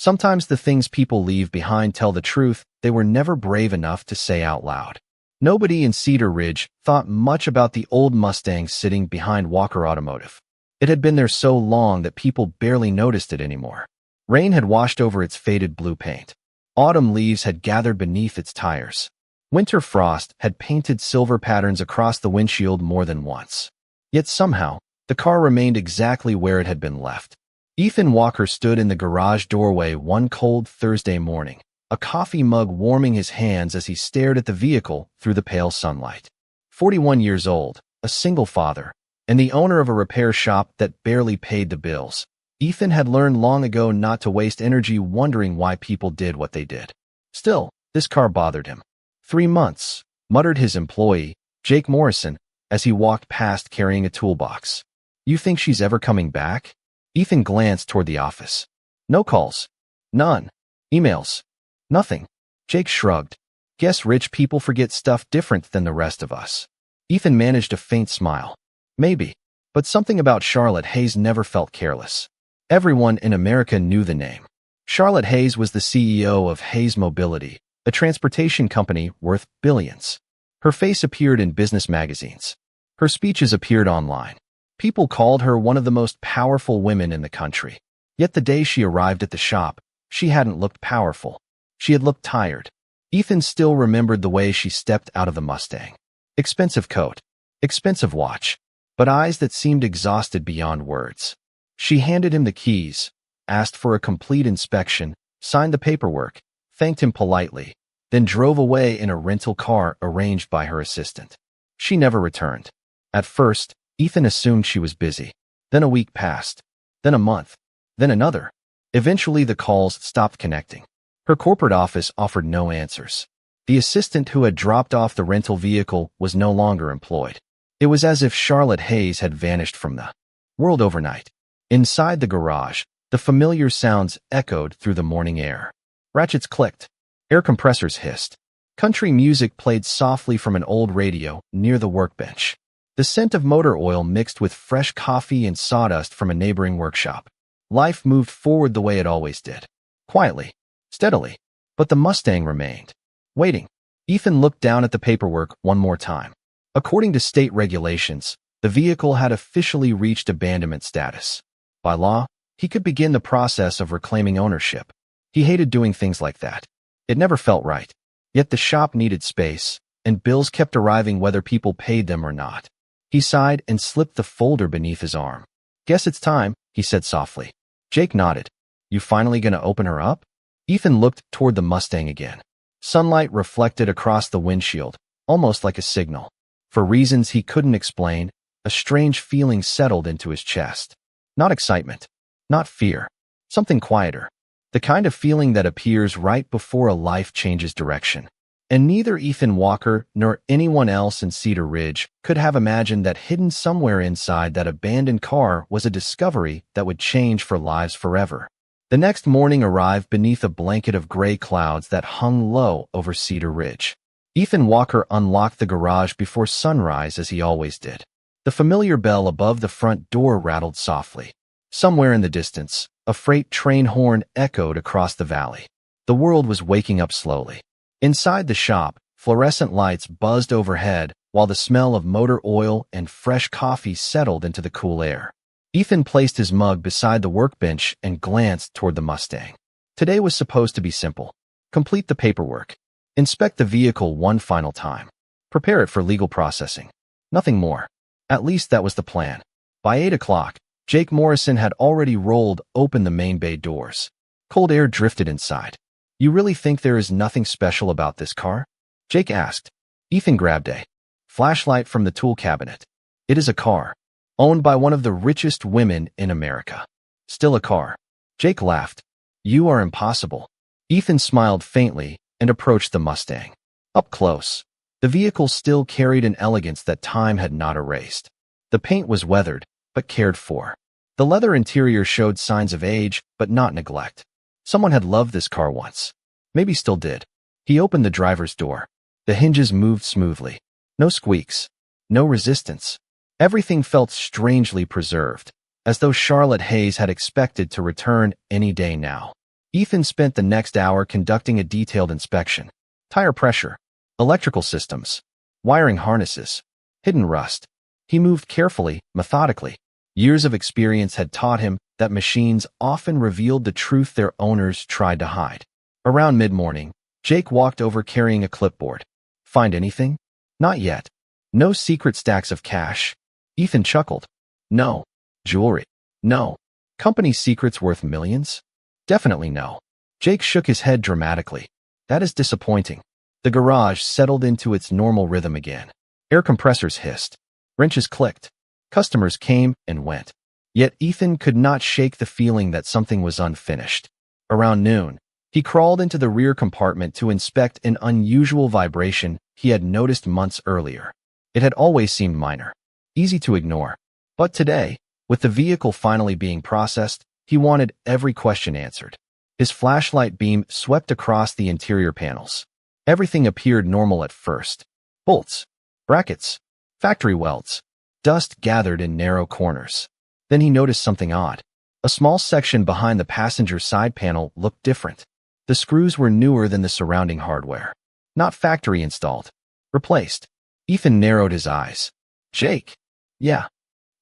Sometimes the things people leave behind tell the truth they were never brave enough to say out loud. Nobody in Cedar Ridge thought much about the old Mustang sitting behind Walker Automotive. It had been there so long that people barely noticed it anymore. Rain had washed over its faded blue paint. Autumn leaves had gathered beneath its tires. Winter frost had painted silver patterns across the windshield more than once. Yet somehow, the car remained exactly where it had been left. Ethan Walker stood in the garage doorway one cold Thursday morning, a coffee mug warming his hands as he stared at the vehicle through the pale sunlight. 41 years old, a single father, and the owner of a repair shop that barely paid the bills, Ethan had learned long ago not to waste energy wondering why people did what they did. Still, this car bothered him. 3 months, muttered his employee, Jake Morrison, as he walked past carrying a toolbox. You think she's ever coming back? Ethan glanced toward the office. No calls. None. Emails. Nothing. Jake shrugged. Guess rich people forget stuff different than the rest of us. Ethan managed a faint smile. Maybe. But something about Charlotte Hayes never felt careless. Everyone in America knew the name. Charlotte Hayes was the CEO of Hayes Mobility, a transportation company worth billions. Her face appeared in business magazines. Her speeches appeared online. People called her one of the most powerful women in the country. Yet the day she arrived at the shop, she hadn't looked powerful. She had looked tired. Ethan still remembered the way she stepped out of the Mustang. Expensive coat, expensive watch, but eyes that seemed exhausted beyond words. She handed him the keys, asked for a complete inspection, signed the paperwork, thanked him politely, then drove away in a rental car arranged by her assistant. She never returned. At first, Ethan assumed she was busy. Then a week passed. Then a month. Then another. Eventually the calls stopped connecting. Her corporate office offered no answers. The assistant who had dropped off the rental vehicle was no longer employed. It was as if Charlotte Hayes had vanished from the world overnight. Inside the garage, the familiar sounds echoed through the morning air. Ratchets clicked. Air compressors hissed. Country music played softly from an old radio near the workbench. The scent of motor oil mixed with fresh coffee and sawdust from a neighboring workshop. Life moved forward the way it always did. Quietly. Steadily. But the Mustang remained. Waiting. Ethan looked down at the paperwork one more time. According to state regulations, the vehicle had officially reached abandonment status. By law, he could begin the process of reclaiming ownership. He hated doing things like that. It never felt right. Yet the shop needed space, and bills kept arriving whether people paid them or not. He sighed and slipped the folder beneath his arm. Guess it's time, he said softly. Jake nodded. You finally gonna open her up? Ethan looked toward the Mustang again. Sunlight reflected across the windshield, almost like a signal. For reasons he couldn't explain, a strange feeling settled into his chest. Not excitement. Not fear. Something quieter. The kind of feeling that appears right before a life changes direction. And neither Ethan Walker nor anyone else in Cedar Ridge could have imagined that hidden somewhere inside that abandoned car was a discovery that would change for lives forever. The next morning arrived beneath a blanket of gray clouds that hung low over Cedar Ridge. Ethan Walker unlocked the garage before sunrise as he always did. The familiar bell above the front door rattled softly. Somewhere in the distance, a freight train horn echoed across the valley. The world was waking up slowly. Inside the shop, fluorescent lights buzzed overhead while the smell of motor oil and fresh coffee settled into the cool air. Ethan placed his mug beside the workbench and glanced toward the Mustang. Today was supposed to be simple. Complete the paperwork. Inspect the vehicle one final time. Prepare it for legal processing. Nothing more. At least that was the plan. By 8 o'clock, Jake Morrison had already rolled open the main bay doors. Cold air drifted inside. You really think there is nothing special about this car? Jake asked. Ethan grabbed a flashlight from the tool cabinet. It is a car, owned by one of the richest women in America. Still a car. Jake laughed. You are impossible. Ethan smiled faintly and approached the Mustang. Up close, the vehicle still carried an elegance that time had not erased. The paint was weathered, but cared for. The leather interior showed signs of age, but not neglect. Someone had loved this car once. Maybe still did. He opened the driver's door. The hinges moved smoothly. No squeaks. No resistance. Everything felt strangely preserved, as though Charlotte Hayes had expected to return any day now. Ethan spent the next hour conducting a detailed inspection. Tire pressure, electrical systems, wiring harnesses, hidden rust. He moved carefully, methodically. Years of experience had taught him that machines often revealed the truth their owners tried to hide. Around mid-morning, Jake walked over carrying a clipboard. Find anything? Not yet. No secret stacks of cash. Ethan chuckled. No. Jewelry? No. Company secrets worth millions? Definitely no. Jake shook his head dramatically. That is disappointing. The garage settled into its normal rhythm again. Air compressors hissed. Wrenches clicked. Customers came and went. Yet Ethan could not shake the feeling that something was unfinished. Around noon, he crawled into the rear compartment to inspect an unusual vibration he had noticed months earlier. It had always seemed minor, easy to ignore. But today, with the vehicle finally being processed, he wanted every question answered. His flashlight beam swept across the interior panels. Everything appeared normal at first. Bolts, brackets, factory welds. Dust gathered in narrow corners. Then he noticed something odd. A small section behind the passenger side panel looked different. The screws were newer than the surrounding hardware. Not factory installed. Replaced. Ethan narrowed his eyes. Jake. Yeah.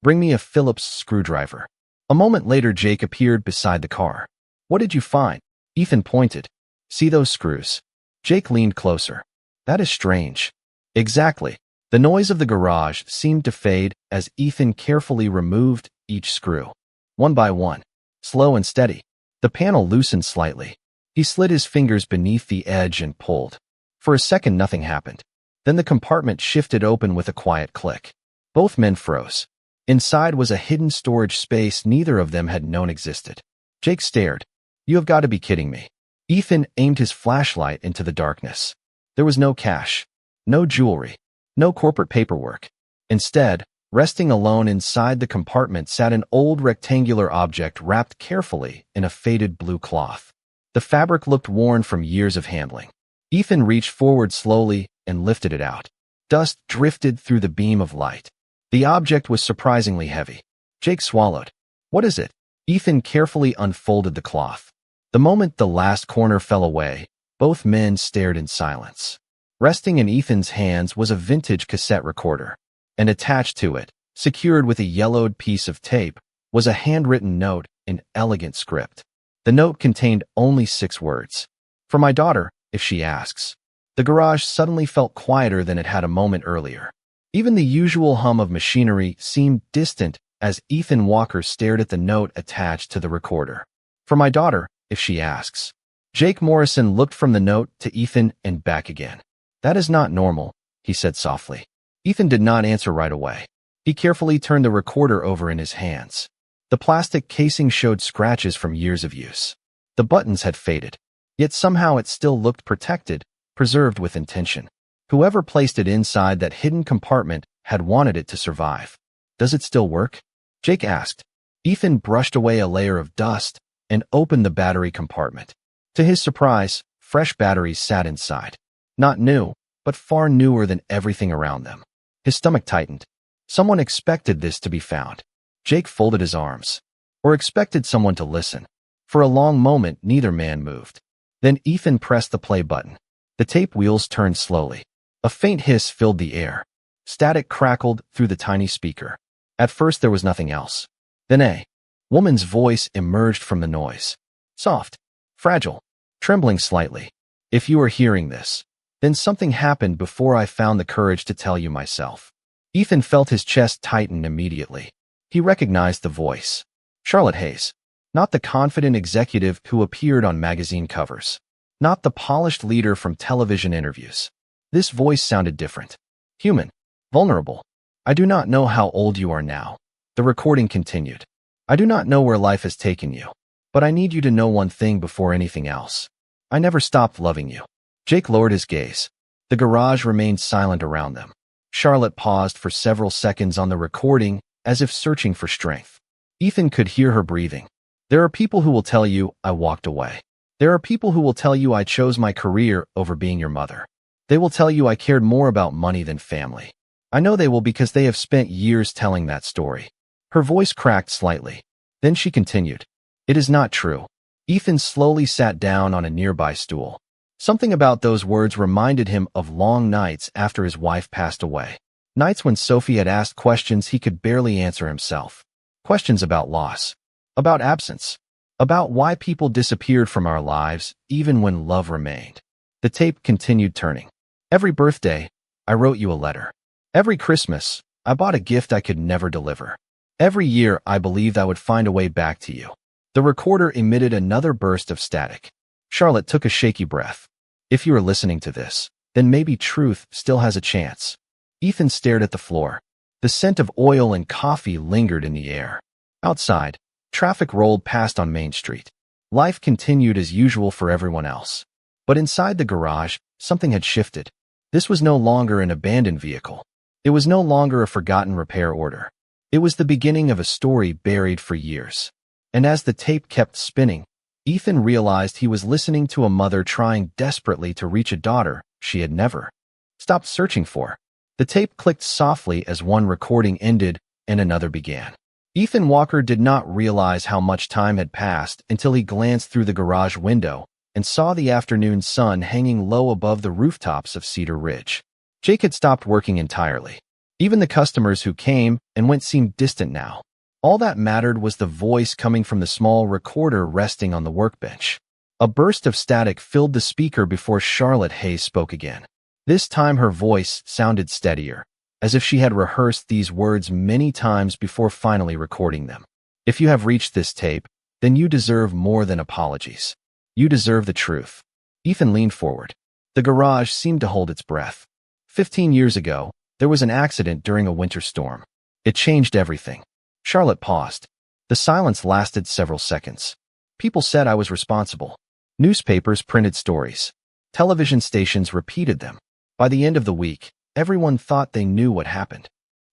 Bring me a Phillips screwdriver. A moment later, Jake appeared beside the car. What did you find? Ethan pointed. See those screws? Jake leaned closer. That is strange. Exactly. The noise of the garage seemed to fade as Ethan carefully removed each screw. One by one. Slow and steady. The panel loosened slightly. He slid his fingers beneath the edge and pulled. For a second, nothing happened. Then the compartment shifted open with a quiet click. Both men froze. Inside was a hidden storage space neither of them had known existed. Jake stared. You have got to be kidding me. Ethan aimed his flashlight into the darkness. There was no cash. No jewelry. No corporate paperwork. Instead, resting alone inside the compartment sat an old rectangular object wrapped carefully in a faded blue cloth. The fabric looked worn from years of handling. Ethan reached forward slowly and lifted it out. Dust drifted through the beam of light. The object was surprisingly heavy. Jake swallowed. What is it? Ethan carefully unfolded the cloth. The moment the last corner fell away, both men stared in silence. Resting in Ethan's hands was a vintage cassette recorder, and attached to it, secured with a yellowed piece of tape, was a handwritten note in elegant script. The note contained only 6 words. For my daughter, if she asks. The garage suddenly felt quieter than it had a moment earlier. Even the usual hum of machinery seemed distant as Ethan Walker stared at the note attached to the recorder. For my daughter, if she asks. Jake Morrison looked from the note to Ethan and back again. That is not normal, he said softly. Ethan did not answer right away. He carefully turned the recorder over in his hands. The plastic casing showed scratches from years of use. The buttons had faded, yet somehow it still looked protected, preserved with intention. Whoever placed it inside that hidden compartment had wanted it to survive. Does it still work? Jake asked. Ethan brushed away a layer of dust and opened the battery compartment. To his surprise, fresh batteries sat inside. Not new, but far newer than everything around them. His stomach tightened. Someone expected this to be found. Jake folded his arms. Or expected someone to listen. For a long moment, neither man moved. Then Ethan pressed the play button. The tape wheels turned slowly. A faint hiss filled the air. Static crackled through the tiny speaker. At first there was nothing else. Then a woman's voice emerged from the noise. Soft, fragile, trembling slightly. If you are hearing this, then something happened before I found the courage to tell you myself. Ethan felt his chest tighten immediately. He recognized the voice. Charlotte Hayes. Not the confident executive who appeared on magazine covers. Not the polished leader from television interviews. This voice sounded different. Human. Vulnerable. I do not know how old you are now. The recording continued. I do not know where life has taken you. But I need you to know one thing before anything else. I never stopped loving you. Jake lowered his gaze. The garage remained silent around them. Charlotte paused for several seconds on the recording, as if searching for strength. Ethan could hear her breathing. There are people who will tell you I walked away. There are people who will tell you I chose my career over being your mother. They will tell you I cared more about money than family. I know they will because they have spent years telling that story. Her voice cracked slightly. Then she continued. It is not true. Ethan slowly sat down on a nearby stool. Something about those words reminded him of long nights after his wife passed away. Nights when Sophie had asked questions he could barely answer himself. Questions about loss, about absence, about why people disappeared from our lives even when love remained. The tape continued turning. Every birthday, I wrote you a letter. Every Christmas, I bought a gift I could never deliver. Every year, I believed I would find a way back to you. The recorder emitted another burst of static. Charlotte took a shaky breath. If you are listening to this, then maybe truth still has a chance. Ethan stared at the floor. The scent of oil and coffee lingered in the air. Outside, traffic rolled past on Main Street. Life continued as usual for everyone else. But inside the garage, something had shifted. This was no longer an abandoned vehicle. It was no longer a forgotten repair order. It was the beginning of a story buried for years. And as the tape kept spinning, Ethan realized he was listening to a mother trying desperately to reach a daughter she had never stopped searching for. The tape clicked softly as one recording ended and another began. Ethan Walker did not realize how much time had passed until he glanced through the garage window and saw the afternoon sun hanging low above the rooftops of Cedar Ridge. Jake had stopped working entirely. Even the customers who came and went seemed distant now. All that mattered was the voice coming from the small recorder resting on the workbench. A burst of static filled the speaker before Charlotte Hayes spoke again. This time her voice sounded steadier, as if she had rehearsed these words many times before finally recording them. If you have reached this tape, then you deserve more than apologies. You deserve the truth. Ethan leaned forward. The garage seemed to hold its breath. 15 years ago, there was an accident during a winter storm. It changed everything. Charlotte paused. The silence lasted several seconds. People said I was responsible. Newspapers printed stories. Television stations repeated them. By the end of the week, everyone thought they knew what happened.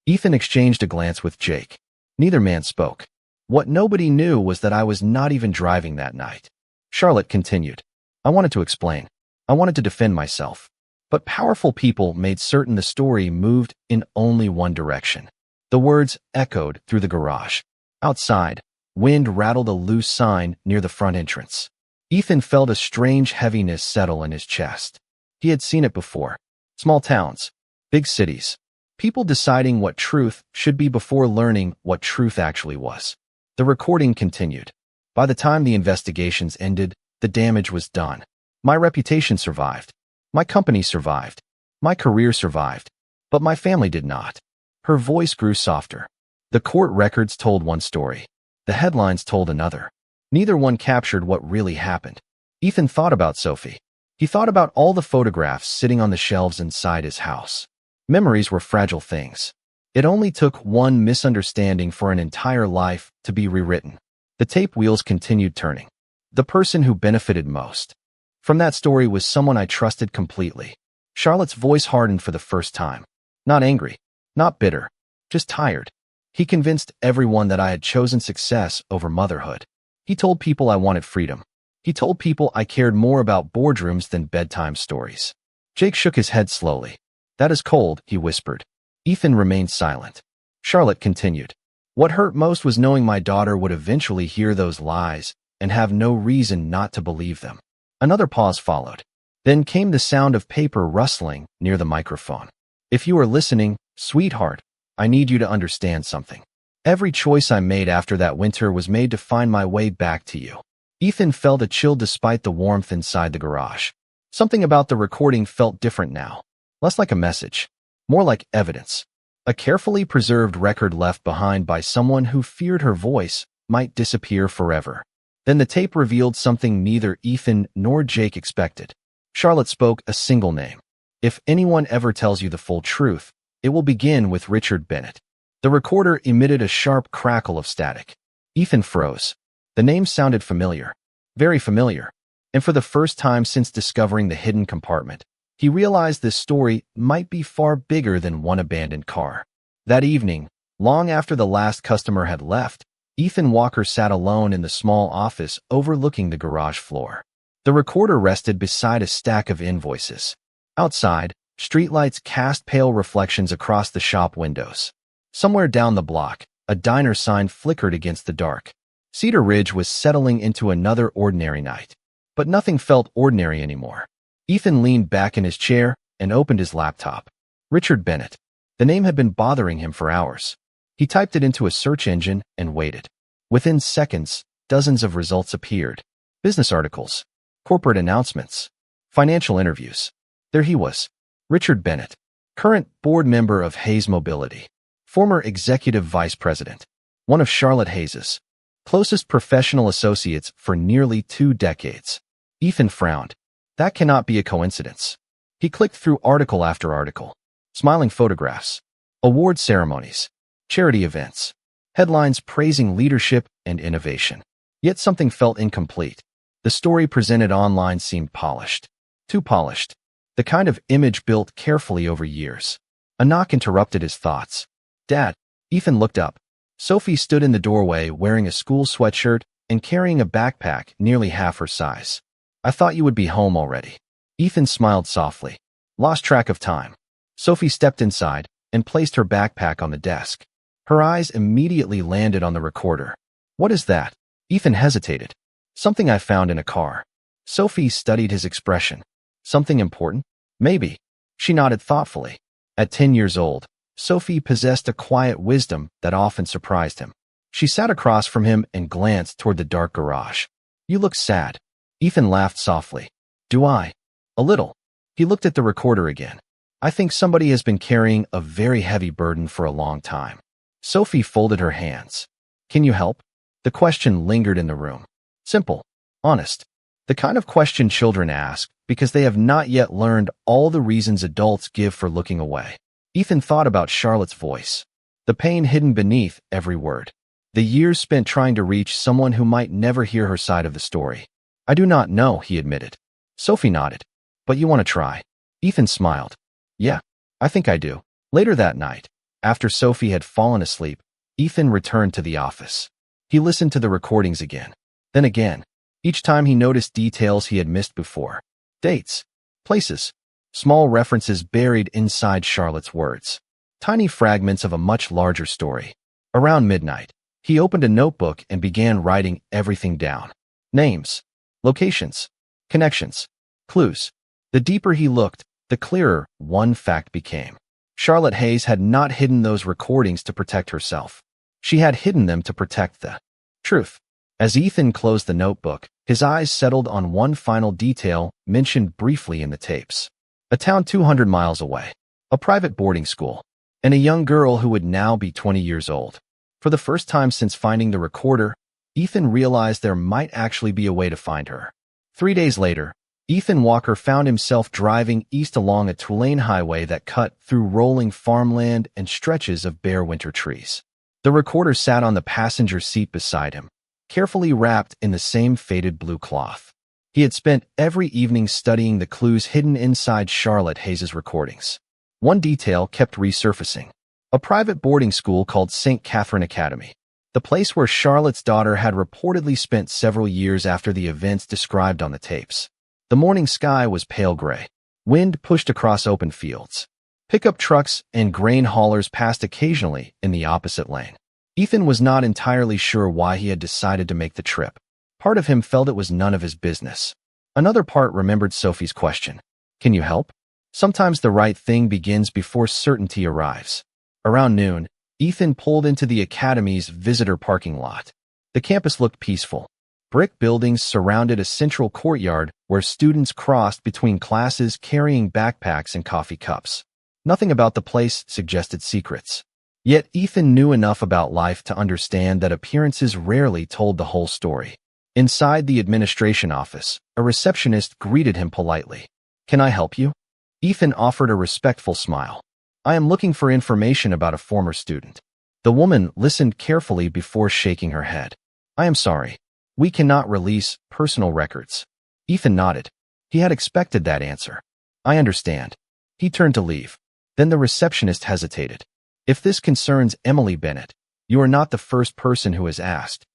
Ethan exchanged a glance with Jake. Neither man spoke. What nobody knew was that I was not even driving that night. Charlotte continued. I wanted to explain. I wanted to defend myself. But powerful people made certain the story moved in only one direction. The words echoed through the garage. Outside, wind rattled a loose sign near the front entrance. Ethan felt a strange heaviness settle in his chest. He had seen it before. Small towns, big cities, people deciding what truth should be before learning what truth actually was. The recording continued. By the time the investigations ended, the damage was done. My reputation survived. My company survived. My career survived. But my family did not. Her voice grew softer. The court records told one story. The headlines told another. Neither one captured what really happened. Ethan thought about Sophie. He thought about all the photographs sitting on the shelves inside his house. Memories were fragile things. It only took one misunderstanding for an entire life to be rewritten. The tape wheels continued turning. The person who benefited most from that story was someone I trusted completely. Charlotte's voice hardened for the first time. Not angry. Not bitter, just tired. He convinced everyone that I had chosen success over motherhood. He told people I wanted freedom. He told people I cared more about boardrooms than bedtime stories. Jake shook his head slowly. That is cold, he whispered. Ethan remained silent. Charlotte continued. What hurt most was knowing my daughter would eventually hear those lies and have no reason not to believe them. Another pause followed. Then came the sound of paper rustling near the microphone. If you are listening, sweetheart, I need you to understand something. Every choice I made after that winter was made to find my way back to you. Ethan felt a chill despite the warmth inside the garage. Something about the recording felt different now. Less like a message, more like evidence. A carefully preserved record left behind by someone who feared her voice might disappear forever. Then the tape revealed something neither Ethan nor Jake expected. Charlotte spoke a single name. If anyone ever tells you the full truth, it will begin with Richard Bennett. The recorder emitted a sharp crackle of static. Ethan froze. The name sounded familiar. Very familiar. And for the first time since discovering the hidden compartment, he realized this story might be far bigger than one abandoned car. That evening, long after the last customer had left, Ethan Walker sat alone in the small office overlooking the garage floor. The recorder rested beside a stack of invoices. Outside, streetlights cast pale reflections across the shop windows. Somewhere down the block, a diner sign flickered against the dark. Cedar Ridge was settling into another ordinary night. But nothing felt ordinary anymore. Ethan leaned back in his chair and opened his laptop. Richard Bennett. The name had been bothering him for hours. He typed it into a search engine and waited. Within seconds, dozens of results appeared. Business articles, corporate announcements, financial interviews. There he was, Richard Bennett, current board member of Hayes Mobility, former executive vice president, one of Charlotte Hayes's closest professional associates for nearly 2 decades. Ethan frowned. That cannot be a coincidence. He clicked through article after article, smiling photographs, award ceremonies, charity events, headlines praising leadership and innovation. Yet something felt incomplete. The story presented online seemed polished. Too polished. The kind of image built carefully over years. A knock interrupted his thoughts. Dad. Ethan looked up. Sophie stood in the doorway wearing a school sweatshirt and carrying a backpack nearly half her size. I thought you would be home already. Ethan smiled softly. Lost track of time. Sophie stepped inside and placed her backpack on the desk. Her eyes immediately landed on the recorder. What is that? Ethan hesitated. Something I found in a car. Sophie studied his expression. Something important? Maybe. She nodded thoughtfully. At 10 years old, Sophie possessed a quiet wisdom that often surprised him. She sat across from him and glanced toward the dark garage. You look sad. Ethan laughed softly. Do I? A little. He looked at the recorder again. I think somebody has been carrying a very heavy burden for a long time. Sophie folded her hands. Can you help? The question lingered in the room. Simple. Honest. The kind of question children ask because they have not yet learned all the reasons adults give for looking away. Ethan thought about Charlotte's voice. The pain hidden beneath every word. The years spent trying to reach someone who might never hear her side of the story. I do not know, he admitted. Sophie nodded. But you want to try? Ethan smiled. Yeah, I think I do. Later that night, after Sophie had fallen asleep, Ethan returned to the office. He listened to the recordings again. Then again. Each time he noticed details he had missed before. Dates. Places. Small references buried inside Charlotte's words. Tiny fragments of a much larger story. Around midnight, he opened a notebook and began writing everything down. Names. Locations. Connections. Clues. The deeper he looked, the clearer one fact became. Charlotte Hayes had not hidden those recordings to protect herself. She had hidden them to protect the truth. As Ethan closed the notebook, his eyes settled on one final detail mentioned briefly in the tapes. A town 200 miles away, a private boarding school, and a young girl who would now be 20 years old. For the first time since finding the recorder, Ethan realized there might actually be a way to find her. 3 days later, Ethan Walker found himself driving east along a two-lane highway that cut through rolling farmland and stretches of bare winter trees. The recorder sat on the passenger seat beside him, carefully wrapped in the same faded blue cloth. He had spent every evening studying the clues hidden inside Charlotte Hayes' recordings. One detail kept resurfacing. A private boarding school called St. Catherine Academy. The place where Charlotte's daughter had reportedly spent several years after the events described on the tapes. The morning sky was pale gray. Wind pushed across open fields. Pickup trucks and grain haulers passed occasionally in the opposite lane. Ethan was not entirely sure why he had decided to make the trip. Part of him felt it was none of his business. Another part remembered Sophie's question. Can you help? Sometimes the right thing begins before certainty arrives. Around noon, Ethan pulled into the academy's visitor parking lot. The campus looked peaceful. Brick buildings surrounded a central courtyard where students crossed between classes carrying backpacks and coffee cups. Nothing about the place suggested secrets. Yet Ethan knew enough about life to understand that appearances rarely told the whole story. Inside the administration office, a receptionist greeted him politely. Can I help you? Ethan offered a respectful smile. I am looking for information about a former student. The woman listened carefully before shaking her head. I am sorry. We cannot release personal records. Ethan nodded. He had expected that answer. I understand. He turned to leave. Then the receptionist hesitated. If this concerns Emily Bennett, you are not the first person who has asked.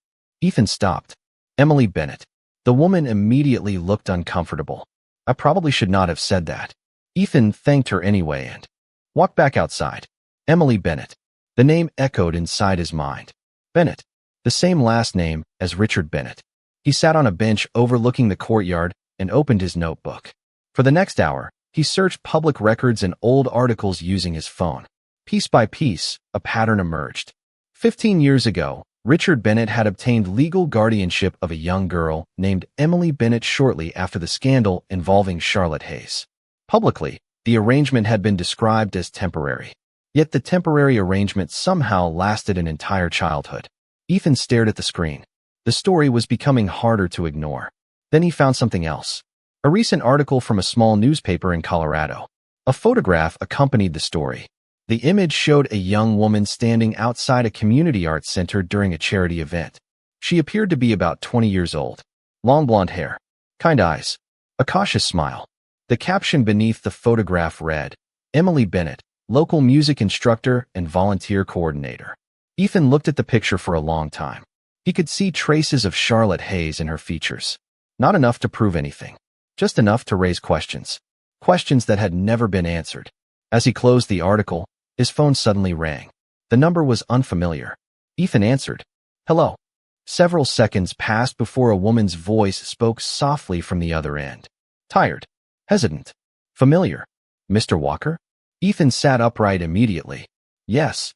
Ethan stopped. Emily Bennett. The woman immediately looked uncomfortable. I probably should not have said that. Ethan thanked her anyway and walked back outside. Emily Bennett. The name echoed inside his mind. Bennett. the same last name as Richard Bennett. He sat on a bench overlooking the courtyard and opened his notebook. For the next hour, he searched public records and old articles using his phone. Piece by piece, a pattern emerged. 15 years ago, Richard Bennett had obtained legal guardianship of a young girl named Emily Bennett shortly after the scandal involving Charlotte Hayes. Publicly, the arrangement had been described as temporary. Yet the temporary arrangement somehow lasted an entire childhood. Ethan stared at the screen. The story was becoming harder to ignore. Then he found something else. A recent article from a small newspaper in Colorado. A photograph accompanied the story. The image showed a young woman standing outside a community arts center during a charity event. She appeared to be about 20 years old. Long blonde hair, kind eyes, a cautious smile. The caption beneath the photograph read, "Emily Bennett, local music instructor and volunteer coordinator." Ethan looked at the picture for a long time. He could see traces of Charlotte Hayes in her features. Not enough to prove anything, just enough to raise questions. Questions that had never been answered. As he closed the article, his phone suddenly rang. The number was unfamiliar. Ethan answered. "Hello." Several seconds passed before a woman's voice spoke softly from the other end. Tired, hesitant, familiar. "Mr. Walker?" Ethan sat upright immediately. "Yes."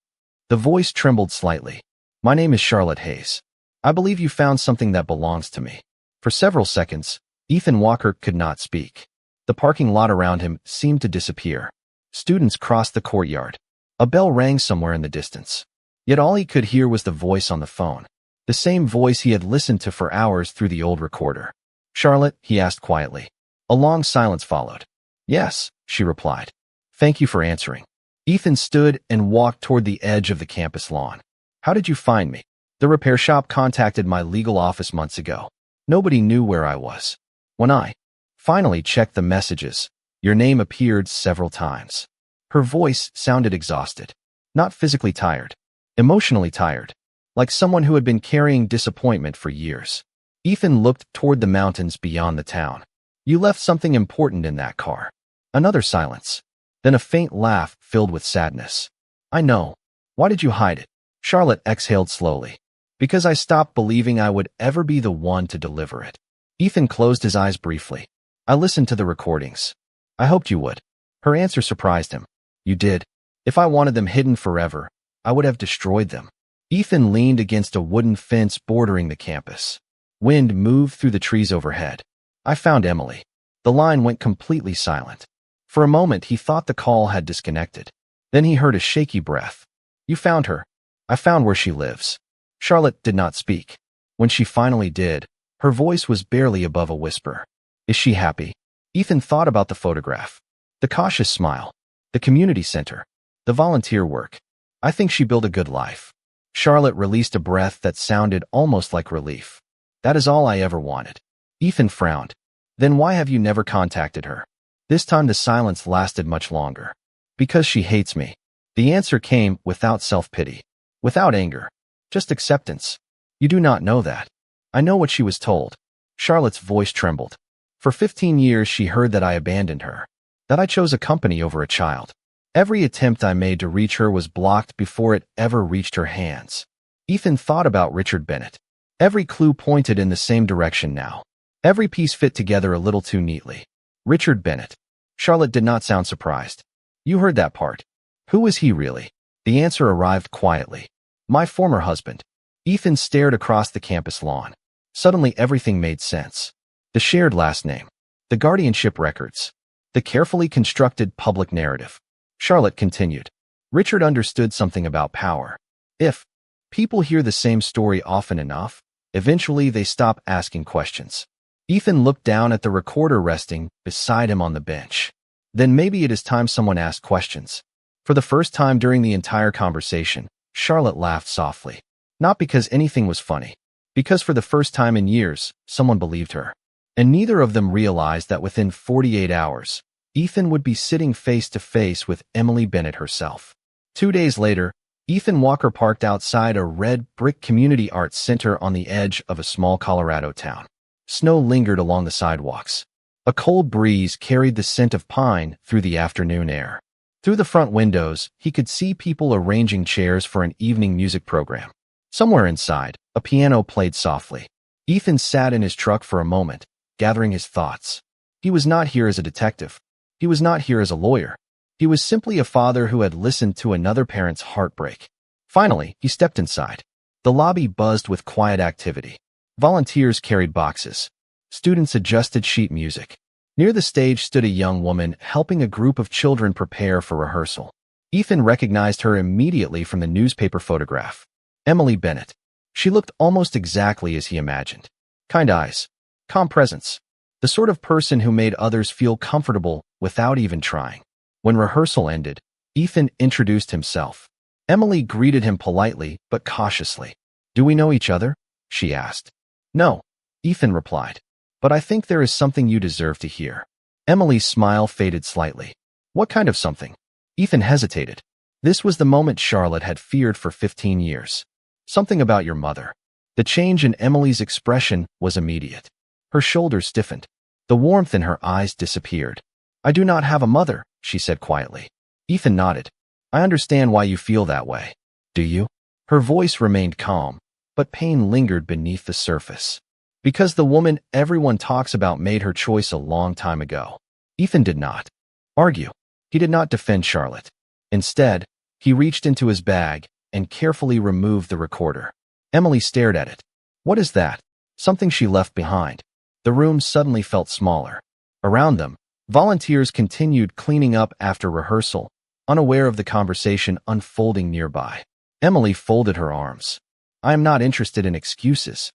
The voice trembled slightly. "My name is Charlotte Hayes. I believe you found something that belongs to me." For several seconds, Ethan Walker could not speak. The parking lot around him seemed to disappear. Students crossed the courtyard. A bell rang somewhere in the distance. Yet all he could hear was the voice on the phone. The same voice he had listened to for hours through the old recorder. "Charlotte?" he asked quietly. A long silence followed. "Yes," she replied. "Thank you for answering." Ethan stood and walked toward the edge of the campus lawn. "How did you find me?" "The repair shop contacted my legal office months ago. Nobody knew where I was. When I finally checked the messages, your name appeared several times." Her voice sounded exhausted. Not physically tired. Emotionally tired. Like someone who had been carrying disappointment for years. Ethan looked toward the mountains beyond the town. "You left something important in that car." Another silence. Then a faint laugh filled with sadness. "I know. Why did you hide it?" Charlotte exhaled slowly. "Because I stopped believing I would ever be the one to deliver it." Ethan closed his eyes briefly. "I listened to the recordings. I hoped you would." Her answer surprised him. "You did. If I wanted them hidden forever, I would have destroyed them." Ethan leaned against a wooden fence bordering the campus. Wind moved through the trees overhead. "I found Emily." The line went completely silent. For a moment, he thought the call had disconnected. Then he heard a shaky breath. "You found her." "I found where she lives." Charlotte did not speak. When she finally did, her voice was barely above a whisper. "Is she happy?" Ethan thought about the photograph. The cautious smile. The community center. The volunteer work. "I think she built a good life." Charlotte released a breath that sounded almost like relief. "That is all I ever wanted." Ethan frowned. "Then why have you never contacted her?" This time the silence lasted much longer. "Because she hates me." The answer came without self-pity. Without anger. Just acceptance. "You do not know that." "I know what she was told." Charlotte's voice trembled. "For 15 years she heard that I abandoned her. That I chose a company over a child. Every attempt I made to reach her was blocked before it ever reached her hands." Ethan thought about Richard Bennett. Every clue pointed in the same direction now. Every piece fit together a little too neatly. Richard Bennett. Charlotte did not sound surprised. "You heard that part. Who was he really?" The answer arrived quietly. "My former husband." Ethan stared across the campus lawn. Suddenly everything made sense. The shared last name. The guardianship records. The carefully constructed public narrative. Charlotte continued. "Richard understood something about power. If people hear the same story often enough, eventually they stop asking questions." Ethan looked down at the recorder resting beside him on the bench. "Then maybe it is time someone asked questions." For the first time during the entire conversation, Charlotte laughed softly. Not because anything was funny. Because for the first time in years, someone believed her. And neither of them realized that within 48 hours, Ethan would be sitting face to face with Emily Bennett herself. 2 days later, Ethan Walker parked outside a red brick community arts center on the edge of a small Colorado town. Snow lingered along the sidewalks. A cold breeze carried the scent of pine through the afternoon air. Through the front windows, he could see people arranging chairs for an evening music program. Somewhere inside, A piano played softly. Ethan sat in his truck for a moment, gathering his thoughts. He was not here as a detective. He was not here as a lawyer. He was simply a father who had listened to another parent's heartbreak. Finally, he stepped inside. The lobby buzzed with quiet activity. Volunteers carried boxes. Students adjusted sheet music. Near the stage stood a young woman helping a group of children prepare for rehearsal. Ethan recognized her immediately from the newspaper photograph. Emily Bennett. She looked almost exactly as he imagined. Kind eyes. Calm presence. The sort of person who made others feel comfortable without even trying. When rehearsal ended, Ethan introduced himself. Emily greeted him politely but cautiously. "Do we know each other?" she asked. "No," Ethan replied. "But I think there is something you deserve to hear." Emily's smile faded slightly. "What kind of something?" Ethan hesitated. This was the moment Charlotte had feared for 15 years. "Something about your mother." The change in Emily's expression was immediate. Her shoulders stiffened. The warmth in her eyes disappeared. "I do not have a mother," she said quietly. Ethan nodded. "I understand why you feel that way." "Do you?" Her voice remained calm, but pain lingered beneath the surface. "Because the woman everyone talks about made her choice a long time ago." Ethan did not argue. He did not defend Charlotte. Instead, he reached into his bag and carefully removed the recorder. Emily stared at it. "What is that?" "Something she left behind." The room suddenly felt smaller. Around them, volunteers continued cleaning up after rehearsal, unaware of the conversation unfolding nearby. Emily folded her arms. "I am not interested in excuses."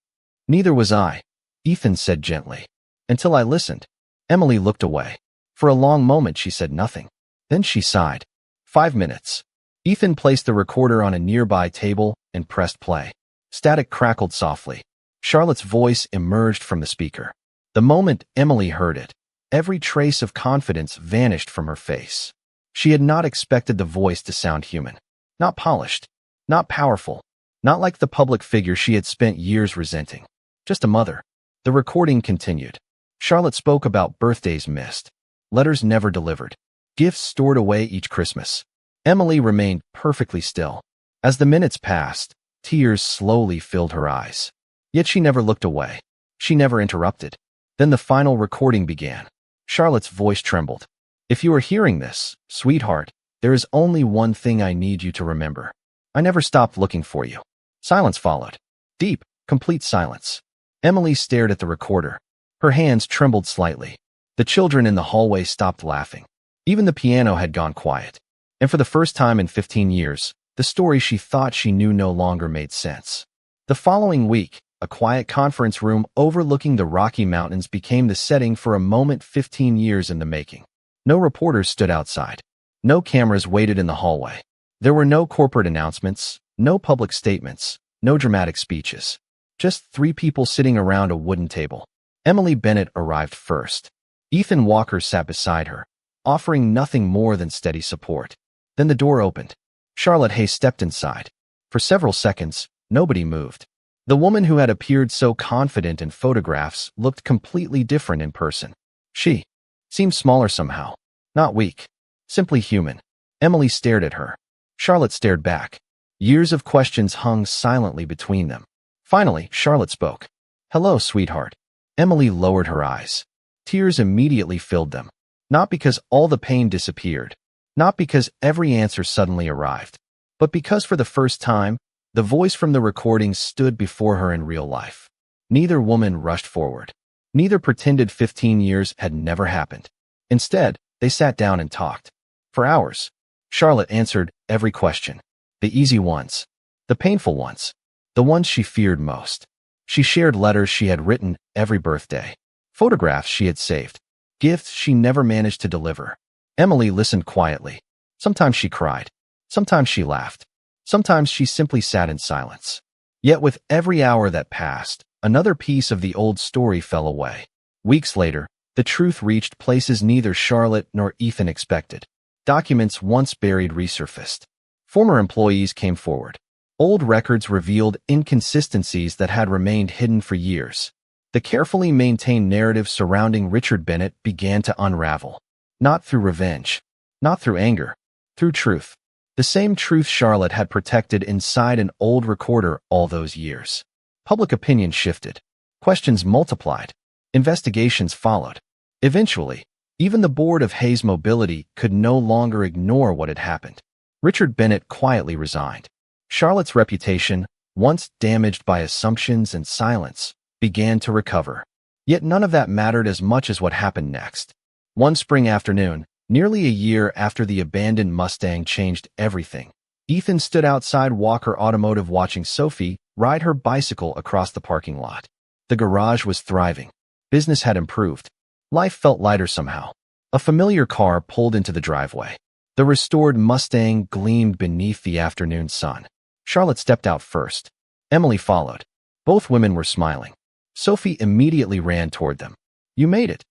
"Neither was I," Ethan said gently. "Until I listened." Emily looked away. For a long moment she said nothing. Then she sighed. 5 minutes. Ethan placed the recorder on a nearby table and pressed play. Static crackled softly. Charlotte's voice emerged from the speaker. The moment Emily heard it, every trace of confidence vanished from her face. She had not expected the voice to sound human. Not polished. Not powerful. Not like the public figure she had spent years resenting. Just a mother. The recording continued. Charlotte spoke about birthdays missed. Letters never delivered. Gifts stored away each Christmas. Emily remained perfectly still. As the minutes passed, tears slowly filled her eyes. Yet she never looked away. She never interrupted. Then the final recording began. Charlotte's voice trembled. "If you are hearing this, sweetheart, there is only one thing I need you to remember. I never stopped looking for you." Silence followed. Deep, complete silence. Emily stared at the recorder. Her hands trembled slightly. The children in the hallway stopped laughing. Even the piano had gone quiet. And for the first time in 15 years, the story she thought she knew no longer made sense. The following week, a quiet conference room overlooking the Rocky Mountains became the setting for a moment 15 years in the making. No reporters stood outside. No cameras waited in the hallway. There were no corporate announcements, no public statements, no dramatic speeches. Just 3 people sitting around a wooden table. Emily Bennett arrived first. Ethan Walker sat beside her, offering nothing more than steady support. Then the door opened. Charlotte Hay stepped inside. For several seconds, nobody moved. The woman who had appeared so confident in photographs looked completely different in person. She seemed smaller somehow. Not weak. Simply human. Emily stared at her. Charlotte stared back. Years of questions hung silently between them. Finally, Charlotte spoke. "Hello, sweetheart." Emily lowered her eyes. Tears immediately filled them. Not because all the pain disappeared. Not because every answer suddenly arrived. But because for the first time, the voice from the recording stood before her in real life. Neither woman rushed forward. Neither pretended 15 years had never happened. Instead, they sat down and talked. For hours. Charlotte answered every question. The easy ones. The painful ones. The ones she feared most. She shared letters she had written every birthday. Photographs she had saved. Gifts she never managed to deliver. Emily listened quietly. Sometimes she cried. Sometimes she laughed. Sometimes she simply sat in silence. Yet with every hour that passed, another piece of the old story fell away. Weeks later, the truth reached places neither Charlotte nor Ethan expected. Documents once buried resurfaced. Former employees came forward. Old records revealed inconsistencies that had remained hidden for years. The carefully maintained narrative surrounding Richard Bennett began to unravel. Not through revenge. Not through anger. Through truth. The same truth Charlotte had protected inside an old recorder all those years. Public opinion shifted. Questions multiplied. Investigations followed. Eventually, even the board of Hayes Mobility could no longer ignore what had happened. Richard Bennett quietly resigned. Charlotte's reputation, once damaged by assumptions and silence, began to recover. Yet none of that mattered as much as what happened next. One spring afternoon, nearly a year after the abandoned Mustang changed everything, Ethan stood outside Walker Automotive watching Sophie ride her bicycle across the parking lot. The garage was thriving. Business had improved. Life felt lighter somehow. A familiar car pulled into the driveway. The restored Mustang gleamed beneath the afternoon sun. Charlotte stepped out first. Emily followed. Both women were smiling. Sophie immediately ran toward them. "You made it."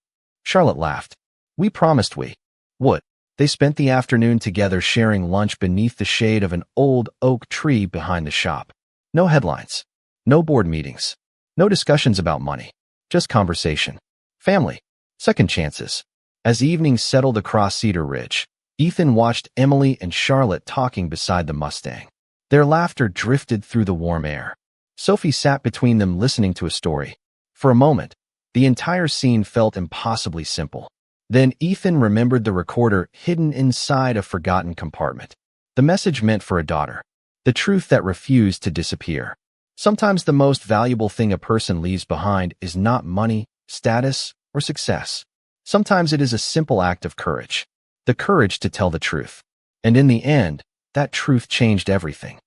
Charlotte laughed. "We promised we would." They spent the afternoon together sharing lunch beneath the shade of an old oak tree behind the shop. No headlines. No board meetings. No discussions about money. Just conversation. Family. Second chances. As evening settled across Cedar Ridge, Ethan watched Emily and Charlotte talking beside the Mustang. Their laughter drifted through the warm air. Sophie sat between them listening to a story. For a moment, the entire scene felt impossibly simple. Then Ethan remembered the recorder hidden inside a forgotten compartment. The message meant for a daughter. The truth that refused to disappear. Sometimes the most valuable thing a person leaves behind is not money, status, or success. Sometimes it is a simple act of courage. The courage to tell the truth. And in the end, that truth changed everything.